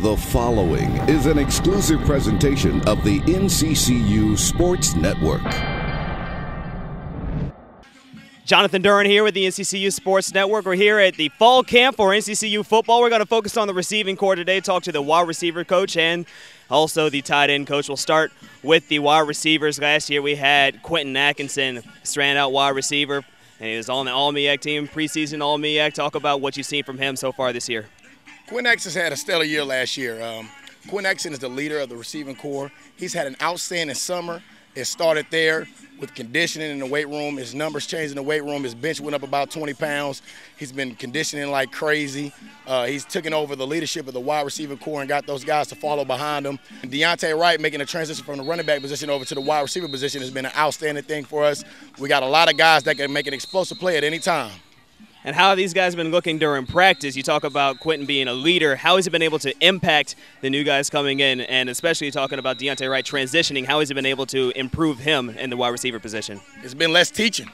The following is an exclusive presentation of the NCCU Sports Network. Jonathan Duran here with the NCCU Sports Network. We're here at the fall camp for NCCU football. We're going to focus on the receiving core today, talk to the wide receiver coach and also the tight end coach. We'll start with the wide receivers. Last year we had Quentin Atkinson, standout wide receiver, and he was on the All-MEAC team, preseason All-MEAC. Talk about what you've seen from him so far this year. Quentin Atkinson had a stellar year last year. Quentin Atkinson is the leader of the receiving corps. He's had an outstanding summer. It started there with conditioning in the weight room. His numbers changed in the weight room. His bench went up about 20 pounds. He's been conditioning like crazy. He's taken over the leadership of the wide receiver corps and got those guys to follow behind him. And Deontay Wright making a transition from the running back position over to the wide receiver position has been an outstanding thing for us. We got a lot of guys that can make an explosive play at any time. And how have these guys been looking during practice? You talk about Quentin being a leader. How has he been able to impact the new guys coming in? And especially talking about Deontay Wright transitioning, how has he been able to improve him in the wide receiver position? It's been less teaching,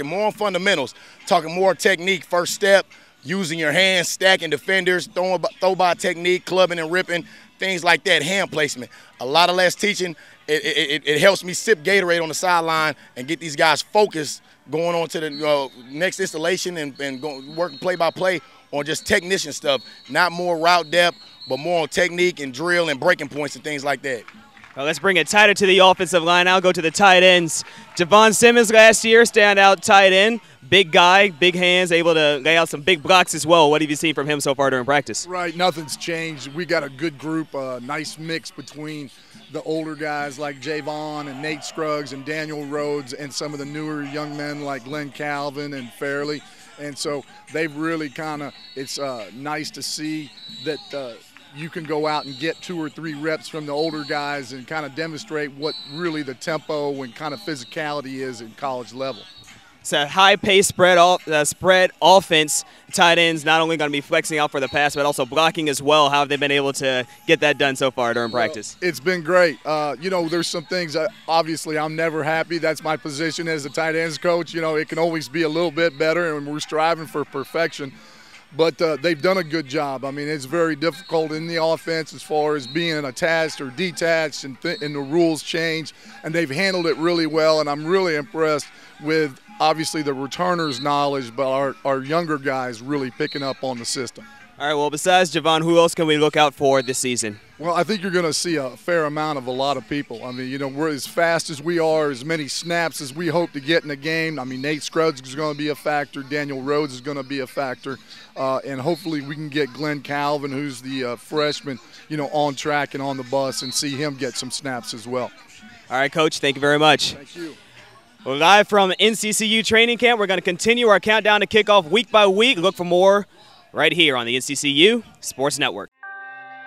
more on fundamentals, talking more technique, first step, using your hands, stacking defenders, throw by technique, clubbing and ripping, things like that, hand placement. A lot of less teaching. It helps me sip Gatorade on the sideline and get these guys focused going on to the next installation and working play-by-play on just technician stuff. Not more route depth, but more on technique and drill and breaking points and things like that. Well, let's bring it tighter to the offensive line. I'll go to the tight ends. Devon Simmons last year, standout tight end. Big guy, big hands, able to lay out some big blocks as well. What have you seen from him so far during practice? Right, nothing's changed. We got a good group, a nice mix between the older guys like Javon and Nate Scruggs and Daniel Rhodes and some of the newer young men like Glenn Calvin and Fairley. And so they've really it's nice to see that you can go out and get 2 or 3 reps from the older guys and kind of demonstrate what really the tempo and kind of physicality is at college level. It's a high-paced spread offense. Tight ends not only going to be flexing out for the pass, but also blocking as well. How have they been able to get that done so far during practice? It's been great. There's some things that obviously I'm never happy. That's my position as a tight ends coach. It can always be a little bit better, and we're striving for perfection. But they've done a good job. I mean, it's very difficult in the offense as far as being attached or detached, and the rules change, and they've handled it really well, and I'm really impressed with obviously the returners' knowledge, but our younger guys really picking up on the system. All right, well, besides Javon, who else can we look out for this season? Well, I think you're going to see a fair amount of a lot of people. I mean, we're as fast as we are, as many snaps as we hope to get in the game. I mean, Nate Scruggs is going to be a factor. Daniel Rhodes is going to be a factor. And hopefully we can get Glenn Calvin, who's the freshman, on track and on the bus, and see him get some snaps as well. All right, Coach, thank you very much. Thank you. We're live from NCCU training camp. We're going to continue our countdown to kickoff week by week. Look for more right here on the NCCU Sports Network.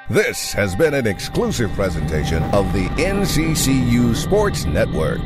This has been an exclusive presentation of the NCCU Sports Network.